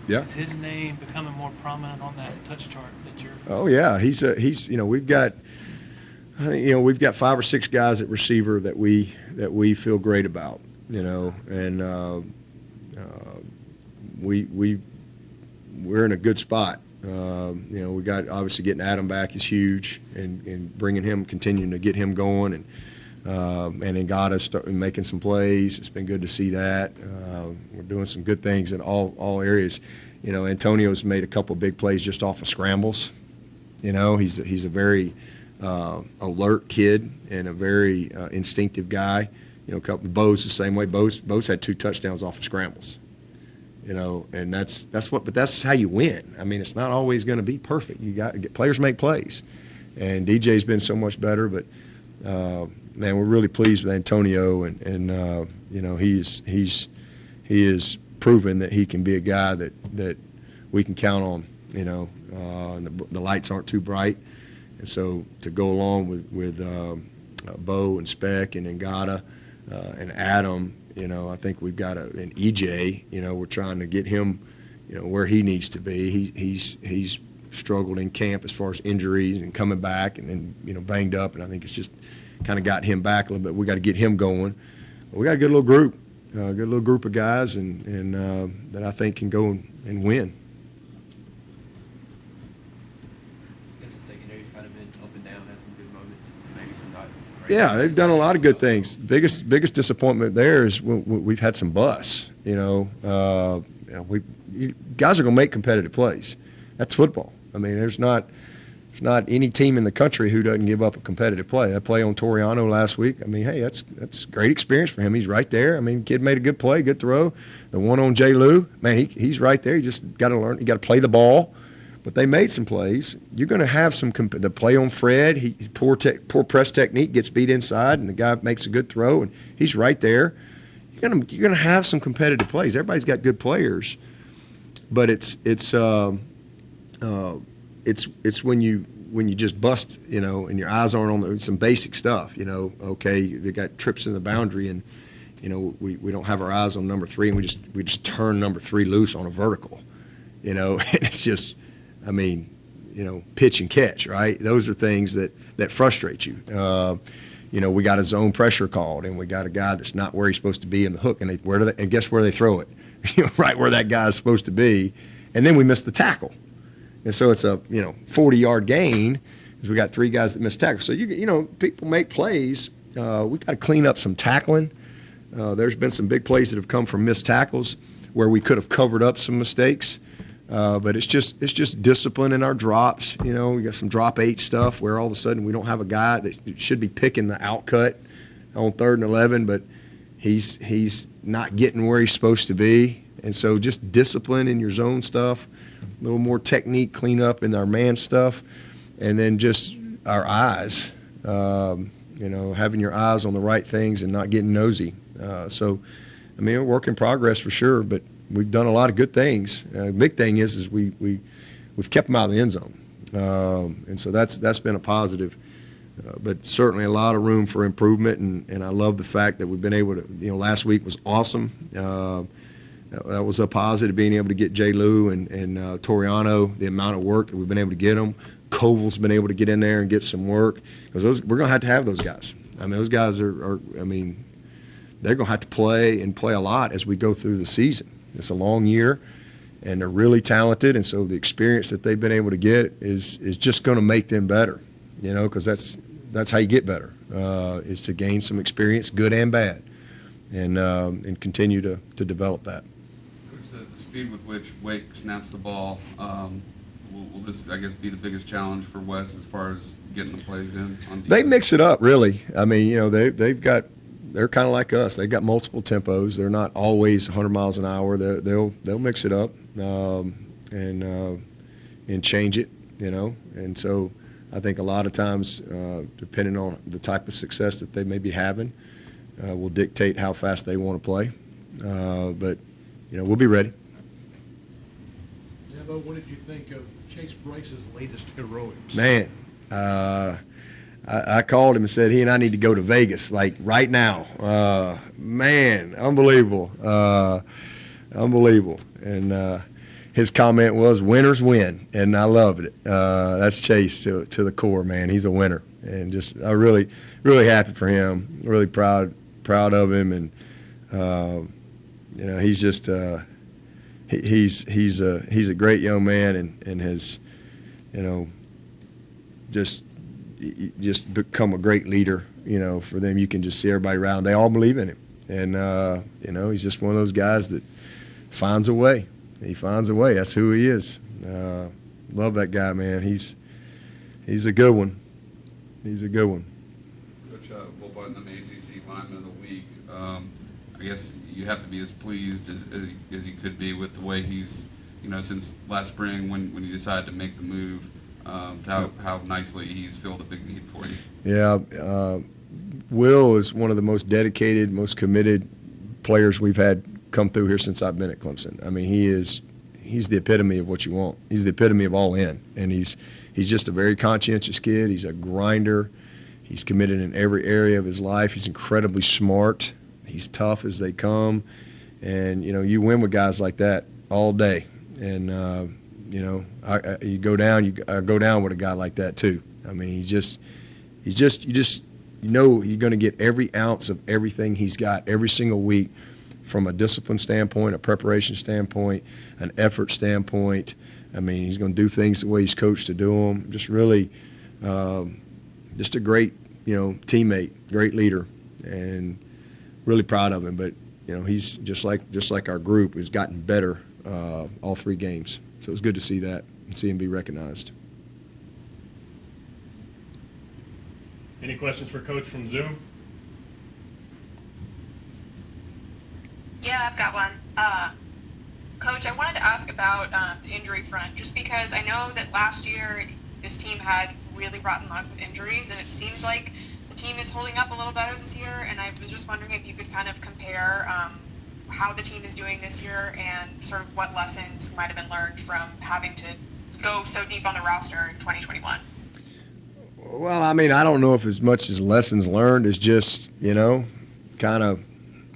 Yeah. Is his name becoming more prominent on that touch chart that you're? Oh yeah, he's we've got, we've got 5 or 6 guys at receiver that we feel great about, and we're in a good spot. We got, obviously, getting Adam back is huge, and bringing him, continuing to get him going, and Ngata starting making some plays. It's been good to see that. We're doing some good things in all areas. Antonio's made a couple big plays just off of scrambles. He's a very alert kid and a very instinctive guy. Bo's the same way. Bo's had 2 touchdowns off of scrambles. And that's how you win. I mean, it's not always going to be perfect. You got to get players make plays, and DJ's been so much better. But man, we're really pleased with Antonio, and he is proven that he can be a guy that we can count on. And the lights aren't too bright, and so to go along with Bo and Speck and Ngata and Adam. I think we've got an EJ. We're trying to get him, where he needs to be. He's struggled in camp as far as injuries and coming back, and then banged up. And I think it's just kind of got him back a little bit. We got to get him going. But we got a good little group of guys, and that I think can go and win. Yeah, they've done a lot of good things. Biggest disappointment there is we've had some busts. Guys are going to make competitive plays. That's football. I mean, there's not any team in the country who doesn't give up a competitive play. That play on Toriano last week, I mean, hey, that's great experience for him. He's right there. I mean, kid made a good play, good throw. The one on J. Lou, man, he's right there. You just got to learn. You got to play the ball. But they made some plays. You're going to have some the play on Fred. Poor press technique, gets beat inside, and the guy makes a good throw, and he's right there. You're going to have some competitive plays. Everybody's got good players, but it's when you just bust, and your eyes aren't on some basic stuff. Okay, they got trips in the boundary, and we don't have our eyes on number 3, and we just turn number 3 loose on a vertical. And it's just. I mean, pitch and catch, right? Those are things that frustrate you. We got a zone pressure called, and we got a guy that's not where he's supposed to be in the hook, and guess where they throw it? Right where that guy's supposed to be, and then we miss the tackle, and so it's a 40-yard gain because we got 3 guys that miss tackles. So people make plays. We got to clean up some tackling. There's been some big plays that have come from missed tackles where we could have covered up some mistakes. But it's just discipline in our drops. We got some drop 8 stuff where all of a sudden we don't have a guy that should be picking the outcut on 3rd and 11, but he's not getting where he's supposed to be. And so just discipline in your zone stuff, a little more technique cleanup in our man stuff, and then just our eyes, having your eyes on the right things and not getting nosy. So, I mean, a work in progress for sure, but we've done a lot of good things. Big thing is we've kept them out of the end zone, and so that's been a positive. But certainly a lot of room for improvement, and I love the fact that we've been able to. Last week was awesome. That was a positive, being able to get J. Lou and Toriano, the amount of work that we've been able to get them. Koval's been able to get in there and get some work, because we're going to have those guys. I mean, those guys are they're going to have to play a lot as we go through the season. It's a long year, and they're really talented, and so the experience that they've been able to get is just going to make them better, because that's how you get better, is to gain some experience, good and bad, and continue to develop that. Coach, the speed with which Wake snaps the ball, will this, I guess, be the biggest challenge for Wes as far as getting the plays in on defense? They mix it up, really. I mean, they're kind of like us. They've got multiple tempos. They're not always 100 miles an hour. They'll mix it up and change it, And so I think a lot of times, depending on the type of success that they may be having, will dictate how fast they want to play. But we'll be ready. Dabo, what did you think of Chase Bryce's latest heroics? Man, I called him and said he and I need to go to Vegas, like right now. Man, unbelievable. Unbelievable. And his comment was, "Winners win," and I loved it. That's Chase to the core, man. He's a winner, and just I'm really happy for him. Really proud of him, and he's just he's a great young man, and has just become a great leader. For them, you can just see everybody around. They all believe in him, and he's just one of those guys that finds a way. He finds a way. That's who he is. Love that guy, man. He's a good one. He's a good one. Coach Will Button, the ACC Lineman of the Week. I guess you have to be as pleased as you could be with the way he's, since last spring when you decided to make the move, to how nicely he's filled a big need for you. Yeah, Will is one of the most dedicated, most committed players we've had come through here since I've been at Clemson. I mean, he's the epitome of what you want. He's the epitome of all in, and he's just a very conscientious kid. He's a grinder. He's committed in every area of his life. He's incredibly smart. He's tough as they come, and you win with guys like that all day. And I go down with a guy like that too. I mean, he's just you're going to get every ounce of everything he's got every single week, from a discipline standpoint, a preparation standpoint, an effort standpoint. I mean, he's going to do things the way he's coached to do them. Just really, just a great, teammate, great leader, and really proud of him. But he's just like our group has gotten better all 3 games. So it was good to see that and see him be recognized. Any questions for Coach from Zoom? Yeah, I've got one. Coach, I wanted to ask about the injury front, just because I know that last year this team had really rotten luck with injuries, and it seems like the team is holding up a little better this year, and I was just wondering if you could kind of compare how the team is doing this year and sort of what lessons might have been learned from having to go so deep on the roster in 2021. Well, I mean, I don't know if as much as lessons learned as just, kind of,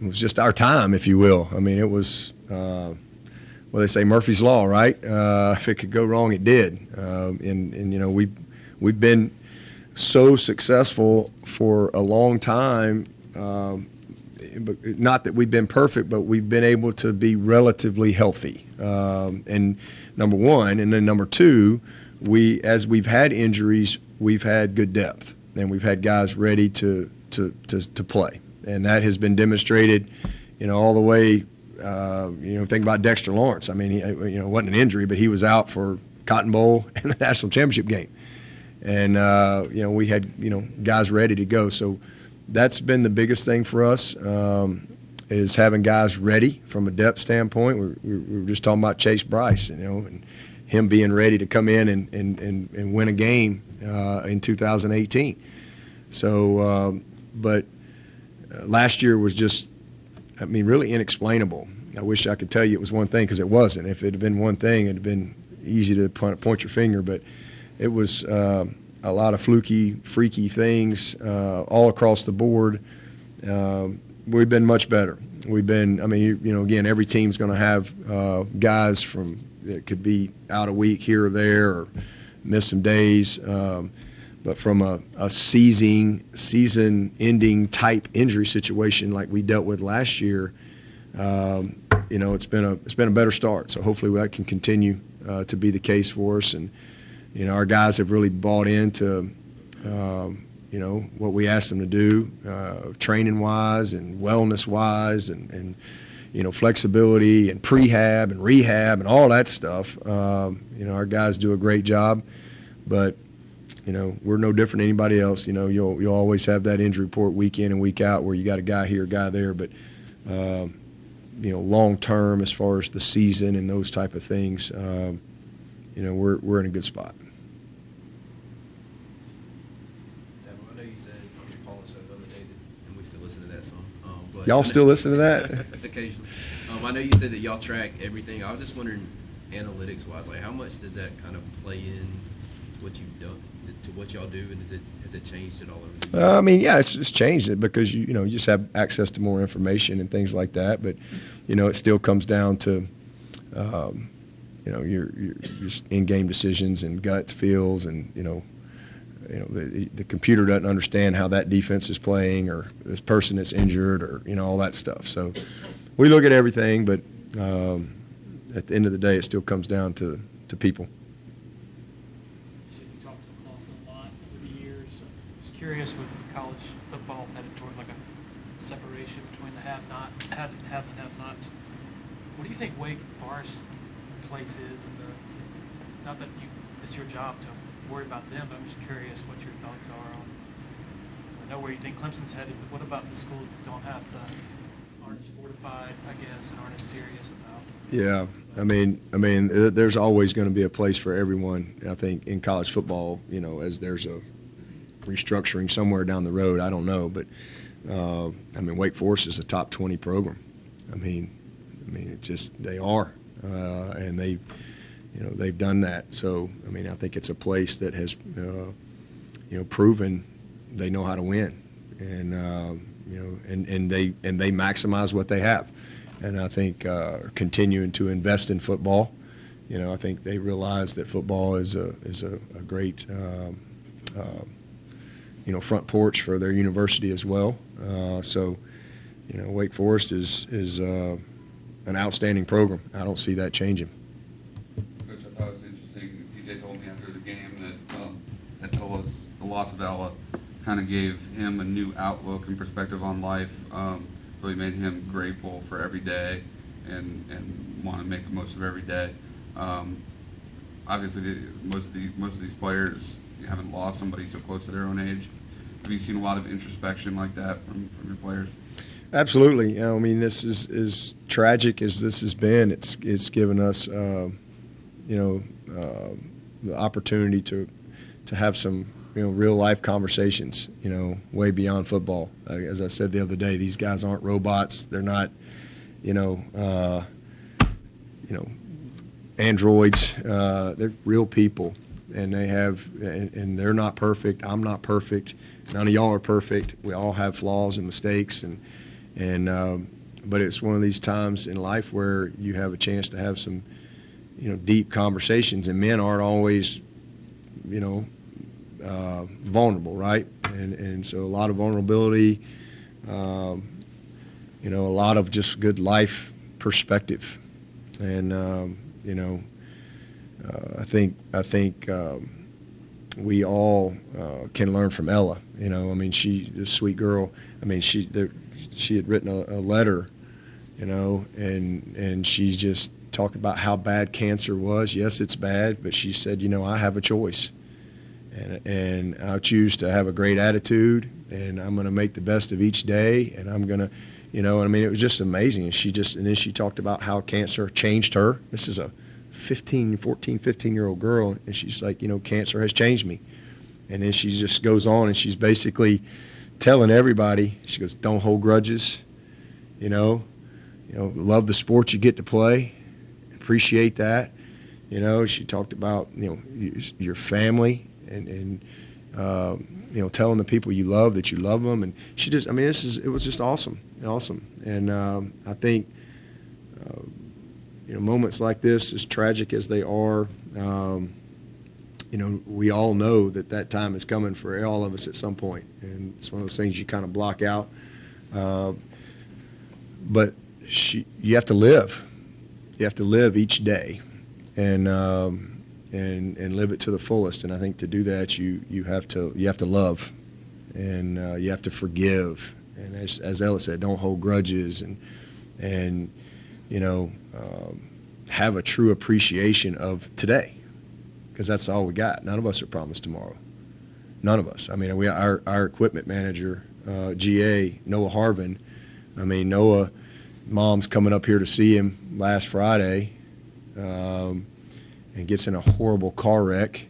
it was just our time, if you will. I mean, it was, they say Murphy's Law, right? If it could go wrong, it did. And we've been so successful for a long time, but not that we've been perfect, but we've been able to be relatively healthy. And number one, and then number two, as we've had injuries, we've had good depth, and we've had guys ready to play, and that has been demonstrated, all the way. Think about Dexter Lawrence. I mean, he, it wasn't an injury, but he was out for Cotton Bowl and the national championship game, and we had guys ready to go. So that's been the biggest thing for us, is having guys ready from a depth standpoint. We were just talking about Chase Bryce, and him being ready to come in and win a game in 2018. So, but last year was just, really inexplainable. I wish I could tell you it was one thing, because it wasn't. If it had been one thing, it would have been easy to point your finger. But it was a lot of fluky, freaky things all across the board. We've been much better. We've been, again, every team's going to have guys that could be out a week here or there or miss some days. But from a season-ending type injury situation like we dealt with last year, it's been a better start. So hopefully that can continue to be the case for us. And our guys have really bought into what we asked them to do, training-wise and wellness-wise, and flexibility and prehab and rehab and all that stuff. Our guys do a great job, but we're no different than anybody else. You'll always have that injury report week in and week out where you got a guy here, a guy there, but long term, as far as the season and those type of things, we're in a good spot. Dabo, I know you said on your Paula show the other day and we still listen to that song. But Y'all still listen to that? Occasionally. I know you said that y'all track everything. I was just wondering, analytics-wise, like how much does that kind of play in to what you've done, to what y'all do, and has it changed it all over the years? Yeah, it's changed it because you just have access to more information and things like that. But it still comes down to your just in-game decisions and guts, feels, and the computer doesn't understand how that defense is playing or this person that's injured or all that stuff. So we look at everything, but at the end of the day, it still comes down to people. You said you talked to Clausen a lot over the years. Just curious, with college football headed toward like a separation between the haves and have-nots, what do you think Wake Forest's place is? Not that it's your job to worry about them, but I'm just curious what your thoughts are on. I know where you think Clemson's headed, but what about the schools that aren't as fortified, I guess, and aren't as serious about? Yeah, I mean, there's always going to be a place for everyone. I think in college football, as there's a restructuring somewhere down the road, I don't know, but Wake Forest is a top 20 program. I mean, it just they are, and they've done that. So I think it's a place that has proven they know how to win, and and they maximize what they have. And I think continuing to invest in football, I think they realize that football is a great front porch for their university as well. So Wake Forest is an outstanding program. I don't see that changing. Coach, I thought it was interesting. DJ told me after the game that the loss of Ella kind of gave him a new outlook and perspective on life. Really made him grateful for every day and want to make the most of every day. Obviously, most of these players haven't lost somebody so close to their own age. Have you seen a lot of introspection like that from your players? Absolutely. This is as tragic as this has been. It's given us, the opportunity to have some, real life conversations, way beyond football. As I said the other day, these guys aren't robots. They're not, androids. They're real people, and and they're not perfect. I'm not perfect. None of y'all are perfect. We all have flaws and mistakes, but it's one of these times in life where you have a chance to have some, deep conversations, and men aren't always, vulnerable, right? And so a lot of vulnerability, a lot of just good life perspective, and I think we all can learn from Ella. This sweet girl. She had written a letter, and she just talked about how bad cancer was. Yes, it's bad, but she said, I have a choice, and I choose to have a great attitude, and I'm going to make the best of each day, and I'm going to, it was just amazing. And then she talked about how cancer changed her. This is a 15-year-old girl, and she's like, cancer has changed me. And then she just goes on, and she's basically telling everybody, she goes, don't hold grudges, love the sport you get to play, appreciate that. She talked about, your family and telling the people you love that you love them. And she just, it was just awesome. And I think, moments like this, as tragic as they are, we all know that time is coming for all of us at some point, and it's one of those things you kind of block out. But you have to live. You have to live each day, and live it to the fullest. And I think to do that, you have to love, and you have to forgive. And as Ella said, don't hold grudges, and have a true appreciation of today. Because that's all we got. None of us are promised tomorrow. None of us. Our equipment manager, GA, Noah Harvin. Noah, mom's coming up here to see him last Friday, and gets in a horrible car wreck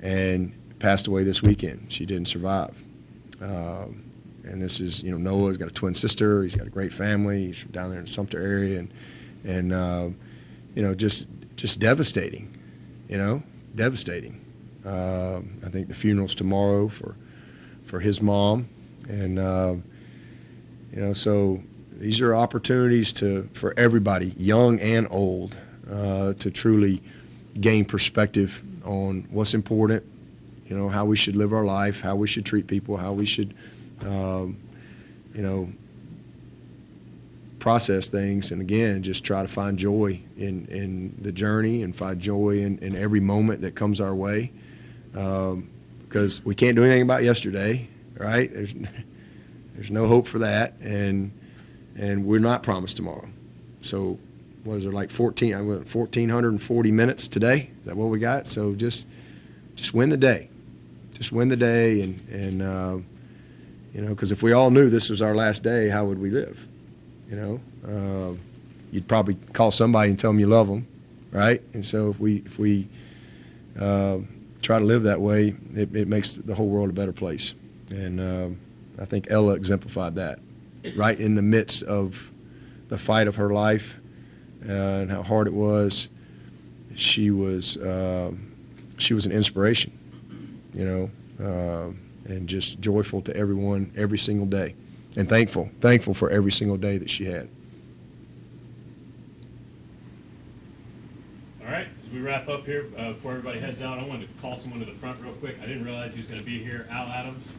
and passed away this weekend. She didn't survive. And this is, Noah's got a twin sister. He's got a great family. He's from down there in the Sumter area, and just devastating. Devastating. I think the funeral's tomorrow for his mom, and so these are opportunities for everybody, young and old, to truly gain perspective on what's important, how we should live our life, how we should treat people, how we should, process things, and again, just try to find joy in the journey and find joy in every moment that comes our way, because we can't do anything about yesterday, right? There's no hope for that, and we're not promised tomorrow. So what is there, like 1,440 minutes today? Is that what we got? So just win the day. Just win the day, and because if we all knew this was our last day, how would we live? You'd probably call somebody and tell them you love them, right? And so if we try to live that way, it makes the whole world a better place. And I think Ella exemplified that, right in the midst of the fight of her life and how hard it was. She was an inspiration, and just joyful to everyone every single day. And thankful for every single day that she had. All right, as we wrap up here, before everybody heads out, I wanted to call someone to the front real quick. I didn't realize he was going to be here. Al Adams,